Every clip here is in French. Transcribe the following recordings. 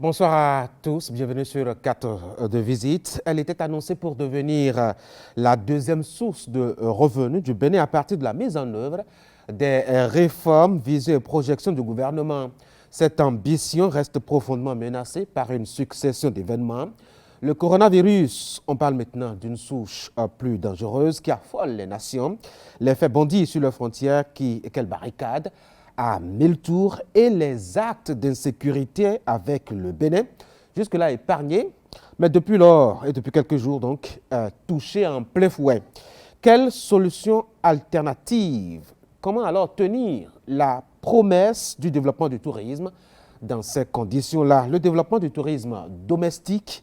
Bonsoir à tous, bienvenue sur 4 de visite. Elle était annoncée pour devenir la deuxième source de revenus du Bénin à partir de la mise en œuvre des réformes visées aux projections du gouvernement. Cette ambition reste profondément menacée par une succession d'événements. Le coronavirus, on parle maintenant d'une souche plus dangereuse qui affole les nations. L'effet bondit sur les frontières qu'elle barricade à 1000 tours et les actes d'insécurité avec le Bénin, jusque-là épargnés, mais depuis lors et depuis quelques jours donc, touchés en plein fouet. Quelle solution alternative? Comment alors tenir la promesse du développement du tourisme dans ces conditions-là? Le développement du tourisme domestique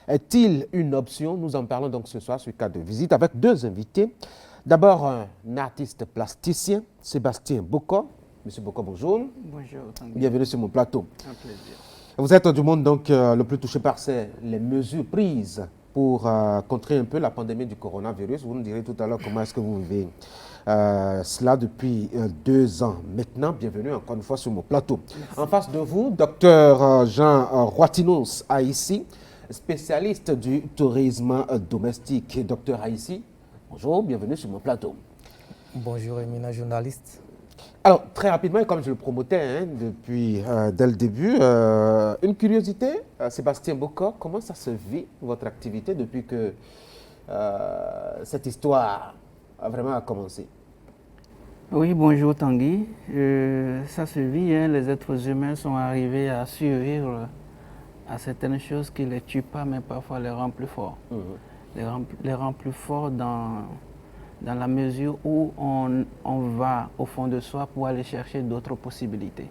est-il une option? Nous en parlons donc ce soir sur 4 de visite avec deux invités. D'abord, un artiste plasticien, Sébastien Boko. Monsieur Boko, bonjour. Bonjour. Bienvenue sur mon plateau. Un plaisir. Vous êtes du monde donc le plus touché par les mesures prises pour contrer un peu la pandémie du coronavirus. Vous nous direz tout à l'heure comment est-ce que vous vivez cela depuis 2 ans maintenant. Bienvenue encore une fois sur mon plateau. Merci. En face de vous, docteur Jean Roitinos Aïssi, spécialiste du tourisme domestique. Docteur Aïssi, bonjour, bienvenue sur mon plateau. Bonjour, éminent journaliste. Alors, très rapidement, et comme je le promotais depuis dès le début, une curiosité, Sébastien Boko, comment ça se vit, votre activité, depuis que cette histoire a vraiment commencé? Oui, bonjour Tanguy. Ça se vit, les êtres humains sont arrivés à survivre à certaines choses qui ne les tuent pas, mais parfois les rendent plus forts. Les rendent plus forts dans la mesure où on va au fond de soi pour aller chercher d'autres possibilités.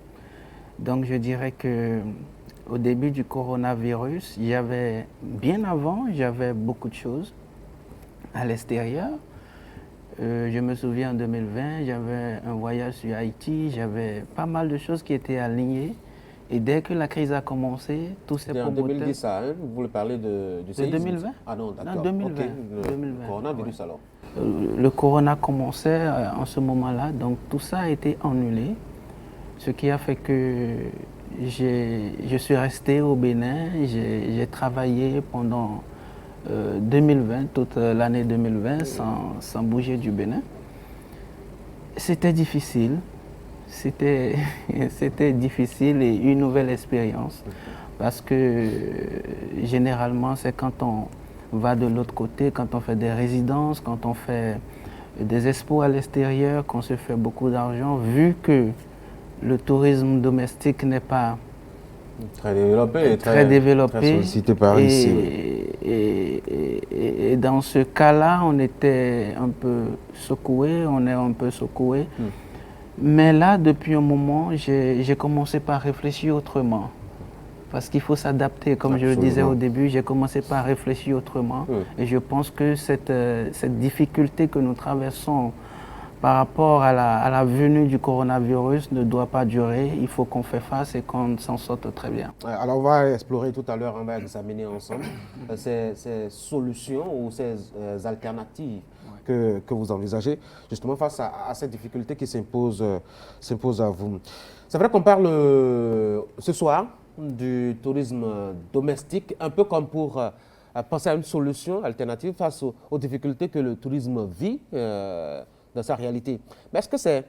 Donc je dirais qu'au début du coronavirus, bien avant, j'avais beaucoup de choses à l'extérieur. Je me souviens en 2020, j'avais un voyage sur Haïti, j'avais pas mal de choses qui étaient alignées. Et dès que la crise a commencé, tous ces promoteurs... En 2010, ça, vous voulez parler du séisme? 2020. Ah non, d'accord. Non, 2020. Okay. 2020. Coronavirus, ouais. Alors. Le corona commençait en ce moment-là, donc tout ça a été annulé, ce qui a fait que je suis resté au Bénin, j'ai travaillé pendant 2020, toute l'année 2020, sans bouger du Bénin. C'était difficile, c'était difficile et une nouvelle expérience, parce que généralement c'est quand on va de l'autre côté, quand on fait des résidences, quand on fait des expos à l'extérieur, qu'on se fait beaucoup d'argent, vu que le tourisme domestique n'est pas très développé, très sollicité par ici. Et dans ce cas-là, on était un peu secoué, on est un peu secoué. Mais là, depuis un moment, j'ai commencé par réfléchir autrement. Parce qu'il faut s'adapter, comme je le disais au début, j'ai commencé par réfléchir autrement. Et je pense que cette difficulté que nous traversons par rapport à la venue du coronavirus ne doit pas durer. Il faut qu'on fasse face et qu'on s'en sorte très bien. Alors, on va explorer tout à l'heure, on va examiner ensemble ces solutions ou ces alternatives que vous envisagez, justement face à cette difficulté qui s'impose à vous. C'est vrai qu'on parle ce soir du tourisme domestique, un peu comme pour penser à une solution alternative face aux difficultés que le tourisme vit dans sa réalité. Mais est-ce que c'est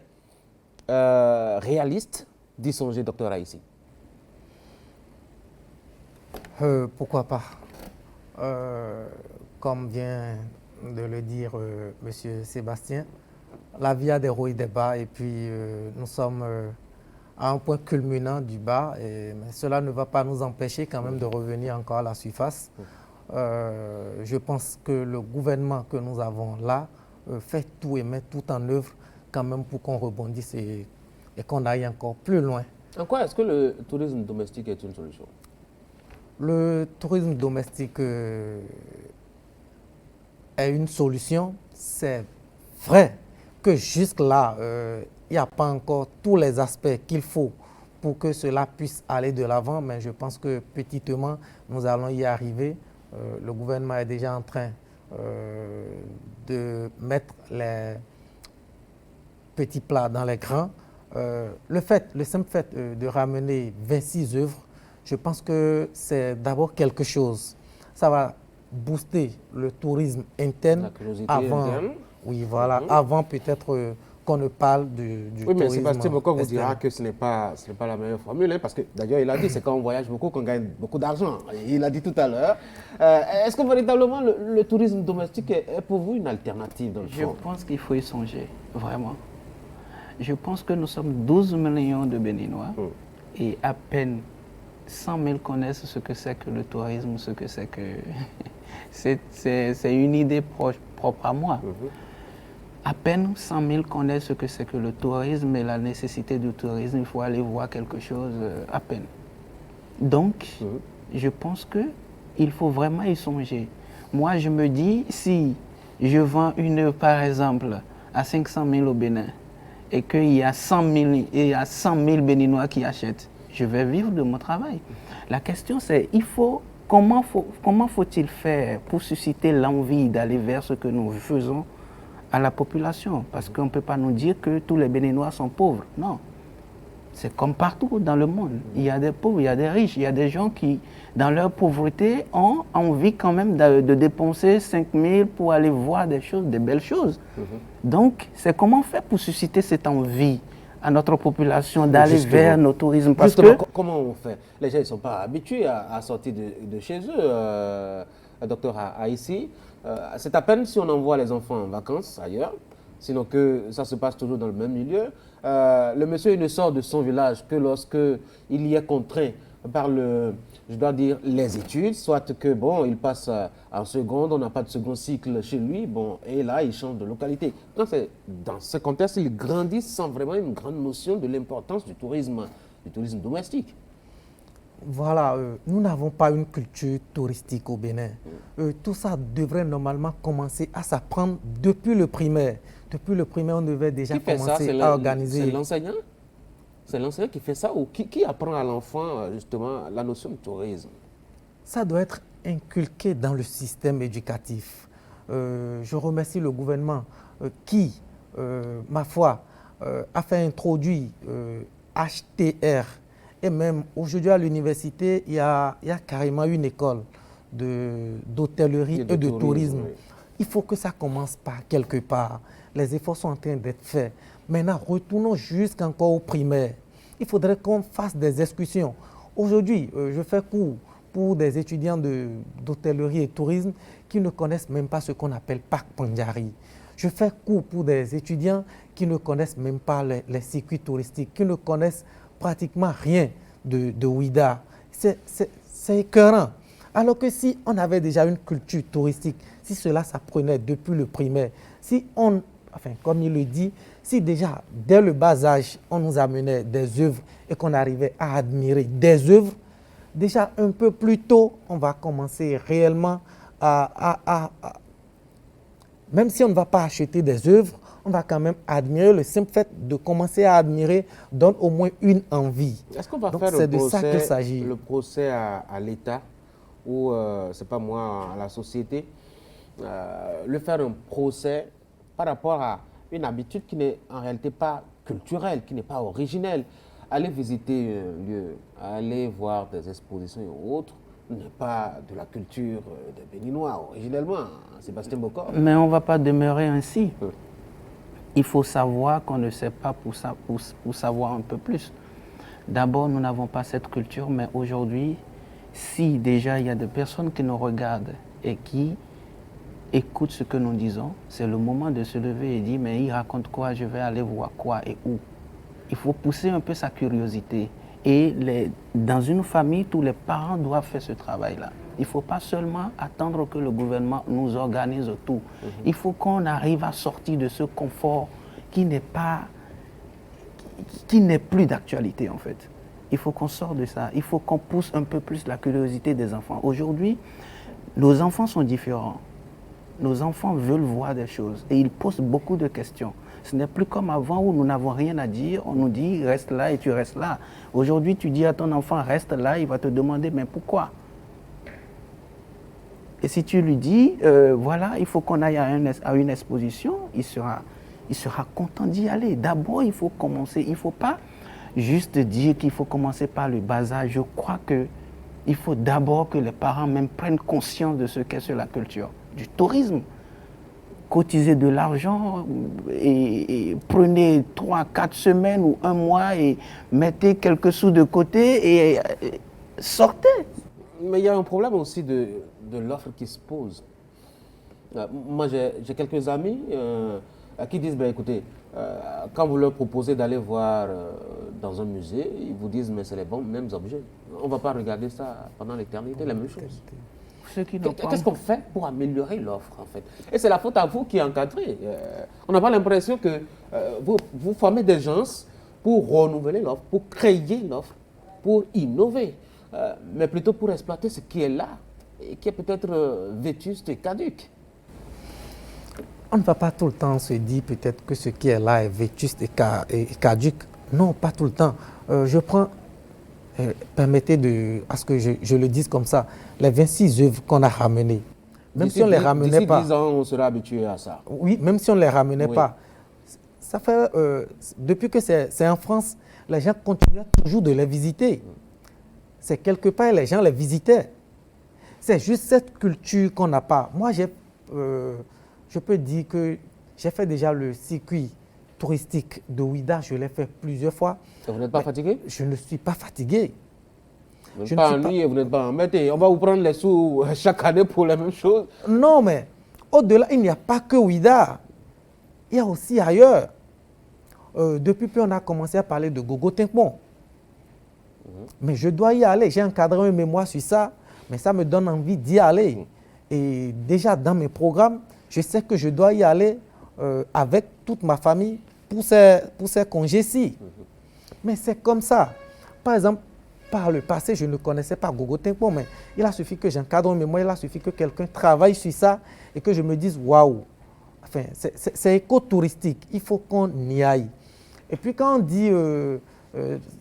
réaliste d'y songer, docteur Aïssi? Pourquoi pas? Comme vient de le dire monsieur Sébastien, la vie a des hauts et des bas, et puis nous sommes à un point culminant du bas, mais cela ne va pas nous empêcher quand même de revenir encore à la surface. Je pense que le gouvernement que nous avons là fait tout et met tout en œuvre quand même pour qu'on rebondisse et qu'on aille encore plus loin. En quoi est-ce que le tourisme domestique est une solution? Le tourisme domestique est une solution. C'est vrai que jusque-là, il n'y a pas encore tous les aspects qu'il faut pour que cela puisse aller de l'avant, mais je pense que petitement, nous allons y arriver. Le gouvernement est déjà en train de mettre les petits plats dans les grands. Le simple fait de ramener 26 œuvres, Je pense que c'est d'abord quelque chose. Ça va booster le tourisme interne La curiosité avant, interne. oui, voilà, avant peut-être qu'on ne parle du Oui, mais tourisme Sébastien Bocor vous externe. dira que ce n'est pas la meilleure formule, hein, parce que d'ailleurs, il a dit c'est quand on voyage beaucoup qu'on gagne beaucoup d'argent. Il a dit tout à l'heure. Est-ce que véritablement le tourisme domestique est pour vous une alternative dans le Je fond? pense qu'il faut y songer, vraiment. Je pense que nous sommes 12 millions de Béninois et à peine 100 000 connaissent ce que c'est que le tourisme, ce que c'est que... c'est une idée propre à moi. À peine 100 000 connaissent ce que c'est que le tourisme et la nécessité du tourisme. Il faut aller voir quelque chose à peine. Donc, je pense qu'il faut vraiment y songer. Moi, je me dis, si je vends une œuvre, par exemple, à 500 000 au Bénin, et qu'il y a 100 000 Béninois qui achètent, je vais vivre de mon travail. La question, c'est, comment faut-il faire pour susciter l'envie d'aller vers ce que nous faisons à la population? Parce qu'on ne peut pas nous dire que tous les Béninois sont pauvres. Non. C'est comme partout dans le monde. Il y a des pauvres, il y a des riches, il y a des gens qui, dans leur pauvreté, ont envie quand même de dépenser 5 000 pour aller voir des choses, des belles choses. Donc, c'est comment faire pour susciter cette envie à notre population d'aller vers nos tourismes. Parce Justement, que comment on fait? Les gens ne sont pas habitués à sortir de chez eux, docteur Haïssi. C'est à peine si on envoie les enfants en vacances ailleurs, sinon que ça se passe toujours dans le même milieu. Le monsieur il ne sort de son village que lorsque il y est contraint par je dois dire, les études, soit que bon, il passe en seconde, on n'a pas de second cycle chez lui, bon, et là il change de localité. Quand c'est dans ce contexte, il grandit sans vraiment une grande notion de l'importance du tourisme domestique. Voilà, nous n'avons pas une culture touristique au Bénin. Tout ça devrait normalement commencer à s'apprendre depuis le primaire. Depuis le primaire, on devait déjà commencer à organiser. C'est l'enseignant? C'est l'enseignant qui fait ça ou qui apprend à l'enfant justement la notion de tourisme? Ça doit être inculqué dans le système éducatif. Je remercie le gouvernement qui, ma foi, a fait introduire HTR. Et même aujourd'hui à l'université, il y a carrément une école d'hôtellerie et de tourisme. Oui. Il faut que ça commence par quelque part. Les efforts sont en train d'être faits. Maintenant, retournons jusqu'encore au primaire. Il faudrait qu'on fasse des excursions. Aujourd'hui, je fais cours pour des étudiants d'hôtellerie et tourisme qui ne connaissent même pas ce qu'on appelle Parc Pandjari. Je fais cours pour des étudiants qui ne connaissent même pas les circuits touristiques, qui ne connaissent pratiquement rien de Ouida. C'est écœurant. Alors que si on avait déjà une culture touristique, si cela s'apprenait depuis le primaire, si on, enfin, comme il le dit, si déjà dès le bas âge, on nous amenait des œuvres et qu'on arrivait à admirer des œuvres, déjà un peu plus tôt, on va commencer réellement même si on ne va pas acheter des œuvres, on va quand même admirer. Le simple fait de commencer à admirer donne au moins une envie. Est-ce qu'on va Donc, faire le procès à l'État ou, c'est pas moi, à la société, le faire un procès par rapport à une habitude qui n'est en réalité pas culturelle, qui n'est pas originelle? Aller visiter un lieu, aller voir des expositions et autres, n'est pas de la culture des Béninois originellement, Sébastien Bocor. Mais on ne va pas demeurer ainsi. Il faut savoir qu'on ne sait pas pour savoir un peu plus. D'abord, nous n'avons pas cette culture, mais aujourd'hui, si déjà il y a des personnes qui nous regardent et qui écoutent ce que nous disons, c'est le moment de se lever et dire, mais il raconte quoi, je vais aller voir quoi et où. Il faut pousser un peu sa curiosité. Et dans une famille, tous les parents doivent faire ce travail-là. Il ne faut pas seulement attendre que le gouvernement nous organise tout. Il faut qu'on arrive à sortir de ce confort qui n'est plus d'actualité en fait. Il faut qu'on sorte de ça. Il faut qu'on pousse un peu plus la curiosité des enfants. Aujourd'hui, nos enfants sont différents. Nos enfants veulent voir des choses et ils posent beaucoup de questions. Ce n'est plus comme avant où nous n'avons rien à dire. On nous dit reste là et tu restes là. Aujourd'hui, tu dis à ton enfant reste là, il va te demander mais pourquoi? Et si tu lui dis voilà, il faut qu'on aille à une exposition, il sera content d'y aller. D'abord, il faut commencer. Il ne faut pas juste dire qu'il faut commencer par le bas âge. Je crois que il faut d'abord que les parents même prennent conscience de ce qu'est la culture du tourisme. Cotisez de l'argent et prenez 3, 4 semaines ou 1 mois et mettez quelques sous de côté et sortez. Mais il y a un problème aussi de l'offre qui se pose. Moi, j'ai quelques amis qui disent, ben, écoutez, quand vous leur proposez d'aller voir dans un musée, ils vous disent, mais c'est les mêmes objets. On ne va pas regarder ça pendant l'éternité, la même chose. Qu'est-ce qu'on fait pour améliorer l'offre, en fait? Et c'est la faute à vous qui encadrez. On n'a pas l'impression que vous formez des gens pour renouveler l'offre, pour créer l'offre, pour innover, mais plutôt pour exploiter ce qui est là et qui est peut-être vétuste et caduque. On ne va pas tout le temps se dire peut-être que ce qui est là est vétuste et caduque. Non, pas tout le temps. Je prends, permettez à ce que je le dise comme ça, les 26 œuvres qu'on a ramenées. Même si on ne les ramenait pas. D'ici 10 ans, on sera habitué à ça. Oui, même si on ne les ramenait pas. Ça fait, depuis que c'est en France, les gens continuent toujours de les visiter. C'est quelque part, les gens les visitaient. C'est juste cette culture qu'on n'a pas. Moi, je peux dire que j'ai fait déjà le circuit touristique de Ouidah, je l'ai fait plusieurs fois. Et vous n'êtes pas fatigué? Je ne suis pas fatigué. Vous n'êtes pas ennuyé, vous n'êtes pas embêté. On va vous prendre les sous chaque année pour les mêmes choses. Non, mais au-delà, il n'y a pas que Ouidah. Il y a aussi ailleurs. Depuis peu, on a commencé à parler de Gogo Tinkmon. Mais je dois y aller. J'ai encadré un mémoire sur ça, mais ça me donne envie d'y aller. Et déjà, dans mes programmes, je sais que je dois y aller avec toute ma famille pour ces congés-ci. Mais c'est comme ça. Par exemple, par le passé, je ne connaissais pas Gogo Tinkmon, mais il a suffi que j'encadre un mémoire, il a suffi que quelqu'un travaille sur ça et que je me dise waouh. Enfin, c'est éco-touristique, il faut qu'on y aille. Et puis quand on dit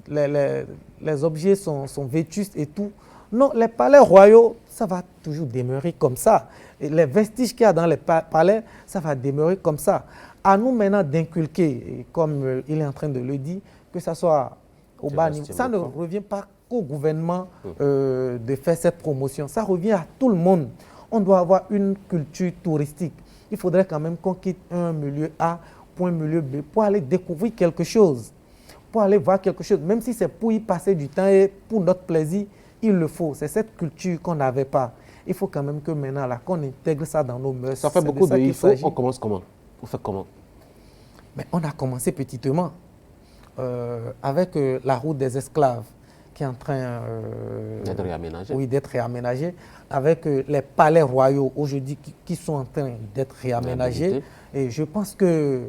les objets sont vétustes et tout, non, les palais royaux, ça va toujours demeurer comme ça. Et les vestiges qu'il y a dans les palais, ça va demeurer comme ça. À nous maintenant d'inculquer, comme il est en train de le dire, que ça soit au bas niveau. Ça ne revient pas qu'au gouvernement de faire cette promotion. Ça revient à tout le monde. On doit avoir une culture touristique. Il faudrait quand même qu'on quitte un milieu A pour un milieu B pour aller découvrir quelque chose, pour aller voir quelque chose. Même si c'est pour y passer du temps et pour notre plaisir, il le faut. C'est cette culture qu'on n'avait pas. Il faut quand même que maintenant, là, qu'on intègre ça dans nos mœurs. Ça fait beaucoup de il faut. On commence comment? Vous faites comment? Mais on a commencé petitement avec la route des esclaves qui est en train d'être réaménagée. Oui, d'être réaménagée. Avec les palais royaux aujourd'hui qui sont en train d'être réaménagés. Et je pense que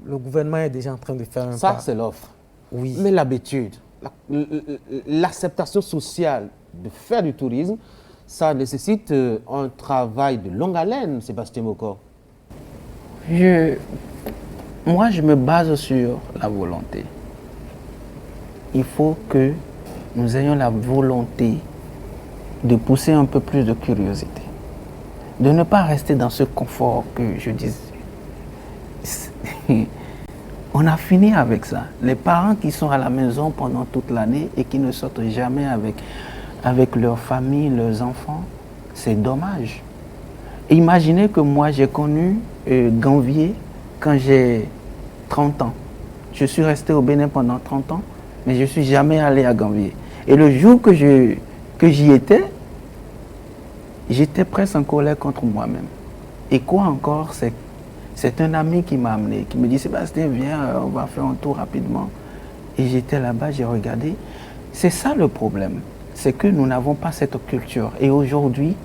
le gouvernement est déjà en train de faire un pas. Ça, c'est l'offre. Oui. Mais l'habitude, l'acceptation sociale de faire du tourisme, ça nécessite un travail de longue haleine, Sébastien Moko. Moi, je me base sur la volonté. Il faut que nous ayons la volonté de pousser un peu plus de curiosité. De ne pas rester dans ce confort que je disais. On a fini avec ça. Les parents qui sont à la maison pendant toute l'année et qui ne sortent jamais avec leur famille, leurs enfants, c'est dommage. Imaginez que moi, j'ai connu Gambier quand j'ai 30 ans. Je suis resté au Bénin pendant 30 ans, mais je ne suis jamais allé à Gambier. Et le jour que j'y étais, j'étais presque en colère contre moi-même. Et quoi encore, c'est un ami qui m'a amené, qui me dit « Sébastien, viens, on va faire un tour rapidement ». Et j'étais là-bas, j'ai regardé. C'est ça le problème, c'est que nous n'avons pas cette culture. Et aujourd'hui,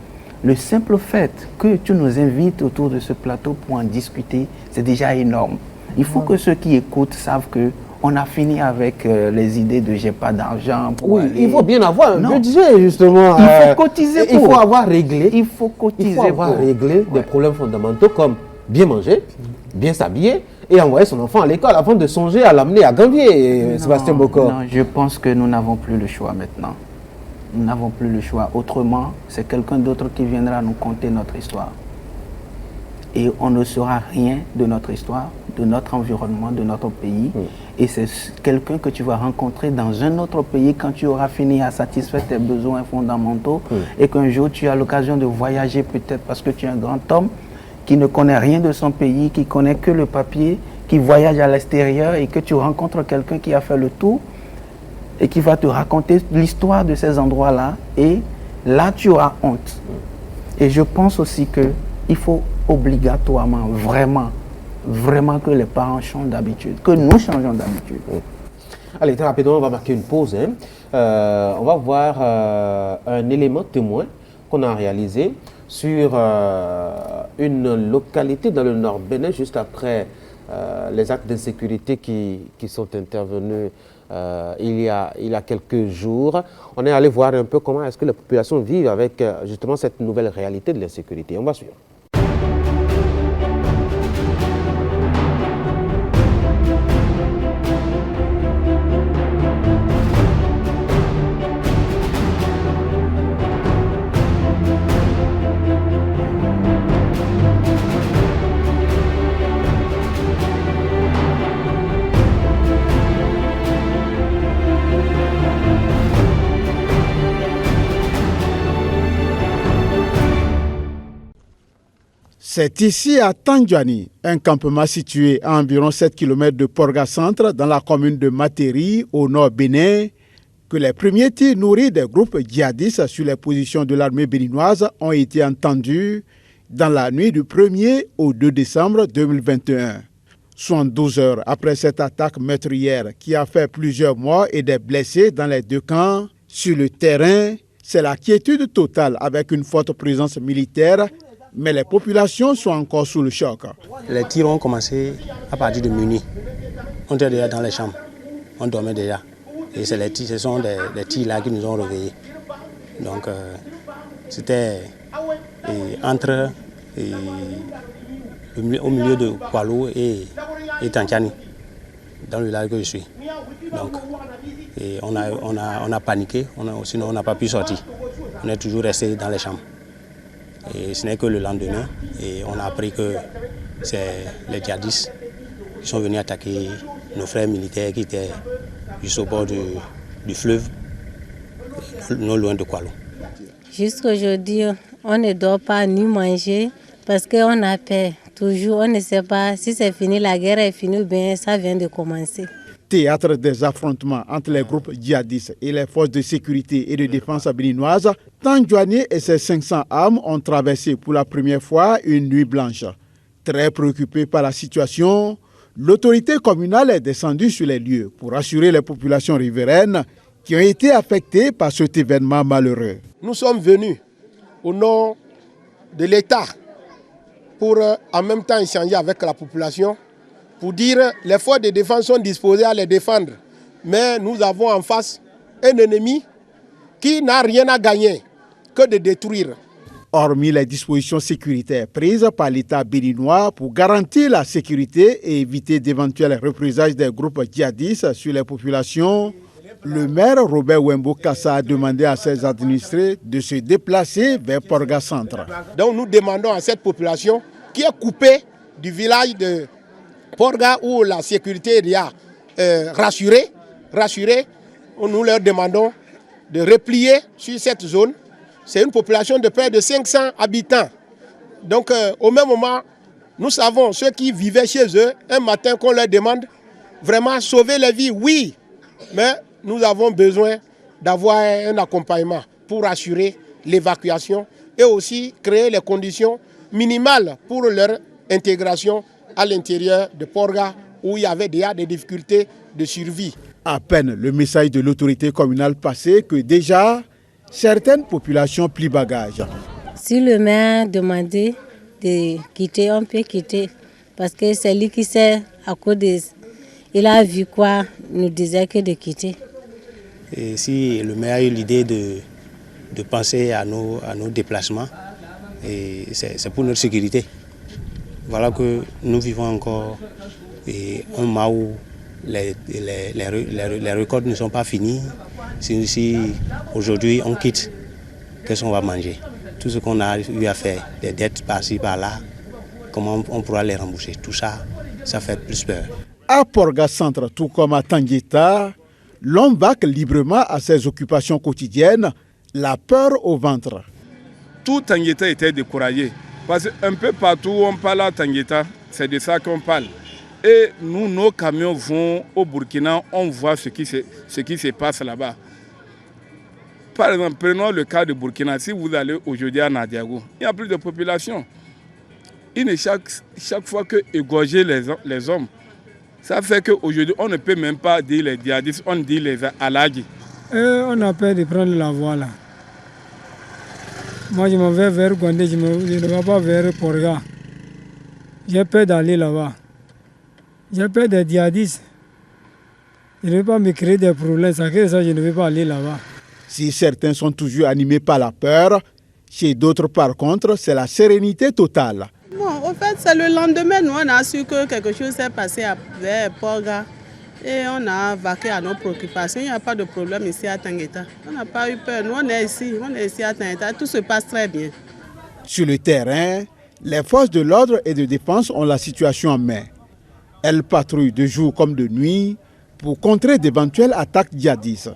le simple fait que tu nous invites autour de ce plateau pour en discuter, c'est déjà énorme. Il faut que ceux qui écoutent savent qu'on a fini avec les idées de « j'ai pas d'argent ». Oui, aller... il faut bien avoir un budget, justement. Il faut cotiser pour. Il faut avoir réglé. Il faut cotiser pour. Il faut avoir réglé des problèmes fondamentaux comme bien manger, bien s'habiller et envoyer son enfant à l'école avant de songer à l'amener à Gambier, Sébastien Moko. Non, je pense que nous n'avons plus le choix maintenant. Nous n'avons plus le choix. Autrement, c'est quelqu'un d'autre qui viendra nous conter notre histoire. Et on ne saura rien de notre histoire, de notre environnement, de notre pays. Et c'est quelqu'un que tu vas rencontrer dans un autre pays quand tu auras fini à satisfaire tes besoins fondamentaux et qu'un jour tu as l'occasion de voyager peut-être parce que tu es un grand homme qui ne connaît rien de son pays, qui connaît que le papier, qui voyage à l'extérieur et que tu rencontres quelqu'un qui a fait le tour et qui va te raconter l'histoire de ces endroits-là et là tu auras honte. Et je pense aussi qu'il faut obligatoirement, vraiment que les parents changent d'habitude, que nous changeons d'habitude. Allez, très rapidement, on va marquer une pause. On va voir un élément témoin qu'on a réalisé sur une localité dans le nord Bénin, juste après les actes d'insécurité qui sont intervenus il y a quelques jours. On est allé voir un peu comment est-ce que la population vit avec justement cette nouvelle réalité de l'insécurité. On va suivre. C'est ici à Tandjani, un campement situé à environ 7 km de Porga Centre, dans la commune de Materi, au nord Bénin, que les premiers tirs nourris des groupes djihadistes sur les positions de l'armée béninoise ont été entendus dans la nuit du 1er au 2 décembre 2021. 72 heures après cette attaque meurtrière qui a fait plusieurs morts et des blessés dans les deux camps, sur le terrain, c'est la quiétude totale avec une forte présence militaire, mais les populations sont encore sous le choc. Les tirs ont commencé à partir de minuit. On était déjà dans les chambres, on dormait déjà. Et ce sont des tirs là qui nous ont réveillés. Donc c'était au milieu de Kualo et Tandjani, dans le village que je suis. Donc on a paniqué, sinon on n'a pas pu sortir. On est toujours resté dans les chambres. Et ce n'est que le lendemain, et on a appris que c'est les djihadistes qui sont venus attaquer nos frères militaires qui étaient juste au bord du fleuve, non loin de Kualo. Jusqu'aujourd'hui, on ne dort pas ni manger parce qu'on a peur. Toujours, on ne sait pas si c'est fini, la guerre est finie ou bien ça vient de commencer. Théâtre des affrontements entre les groupes djihadistes et les forces de sécurité et de défense béninoises, Tandjani et ses 500 âmes ont traversé pour la première fois une nuit blanche. Très préoccupée par la situation, l'autorité communale est descendue sur les lieux pour assurer les populations riveraines qui ont été affectées par cet événement malheureux. Nous sommes venus au nom de l'État pour en même temps échanger avec la population, pour dire que les forces de défense sont disposées à les défendre. Mais nous avons en face un ennemi qui n'a rien à gagner que de détruire. Hormis les dispositions sécuritaires prises par l'État béninois pour garantir la sécurité et éviter d'éventuels représailles des groupes djihadistes sur les populations, le maire Robert Wembo Kassa a demandé à ses administrés de se déplacer vers Porga Centre. Donc nous demandons à cette population qui est coupée du village de Porga où la sécurité est déjà rassurée, nous leur demandons de replier sur cette zone. C'est une population de près de 500 habitants. Donc au même moment, nous savons ceux qui vivaient chez eux, un matin qu'on leur demande vraiment sauver les vies, oui, mais nous avons besoin d'avoir un accompagnement pour assurer l'évacuation et aussi créer les conditions minimales pour leur intégration à l'intérieur de Porga où il y avait déjà des difficultés de survie. À peine le message de l'autorité communale passé que déjà certaines populations plient bagage. Si le maire demandait de quitter, on peut quitter parce que c'est lui qui sait à cause de... Il a vu quoi, nous disait que de quitter. Et si le maire a eu l'idée de penser à nos déplacements, c'est pour notre sécurité. Voilà que nous vivons encore un mois où les récoltes ne sont pas finies. Si aujourd'hui on quitte, qu'est-ce qu'on va manger? Tout ce qu'on a eu à faire, des dettes par-ci, par-là, comment on pourra les rembourser? Tout ça, ça fait plus peur. À Porga Centre, tout comme à Tangueta, l'homme vaque librement à ses occupations quotidiennes, la peur au ventre. Tout Tangueta était découragé. Parce qu'un peu partout où on parle à Tangueta, c'est de ça qu'on parle. Et nous, nos camions vont au Burkina, on voit ce qui se passe là-bas. Par exemple, prenons le cas de Burkina. Si vous allez aujourd'hui à Nadiago, il n'y a plus de population. Chaque fois que égorger les hommes, ça fait qu'aujourd'hui, on ne peut même pas dire les djihadistes, on dit les aladji. On a peur de prendre la voie là. Moi, je m'en vais vers Gondé, je ne vais pas vers Porga. J'ai peur d'aller là-bas. J'ai peur des djihadistes. Je ne vais pas me créer des problèmes, ça fait ça, je ne vais pas aller là-bas. Si certains sont toujours animés par la peur, chez d'autres, par contre, c'est la sérénité totale. Bon, au fait, c'est le lendemain, nous, on a su que quelque chose s'est passé vers Porga et on a vaqué à nos préoccupations. Il n'y a pas de problème ici à Tangueta. On n'a pas eu peur. Nous, on est ici à Tangueta. Tout se passe très bien. Sur le terrain, les forces de l'ordre et de défense ont la situation en main. Elles patrouillent de jour comme de nuit pour contrer d'éventuelles attaques djihadistes.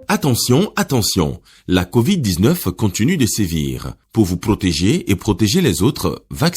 Attention, attention, la Covid-19 continue de sévir. Pour vous protéger et protéger les autres, vaccinez